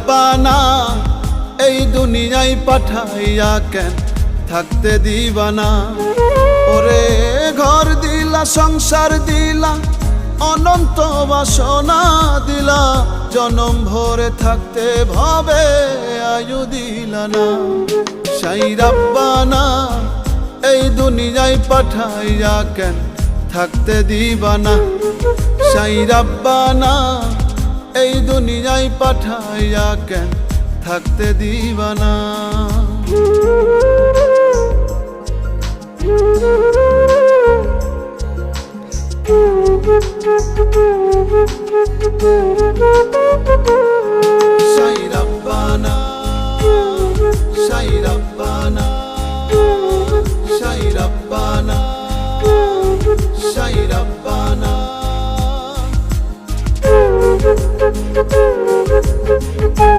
রাব্বানা এই দুনিয়ায় পাঠাইয়া কেন থাকতে দিবানা। ওরে ঘর দিলা সংসার দিলা অনন্ত বাসনা দিলা, জনম ভরে থাকতে ভাবে আয়ু দিলা না। সাই রাব্বানা এই দুনিয়ায় পাঠাইয়া কেন থাকতে দিবানা। সাই রাব্বানা এই দুনিয়ায় পাঠাইয়া কেন থাকতে দিবানা। সাই রাব্বানা সাই রাব্বানা সাই রাব্বানা সাই রাব্বানা।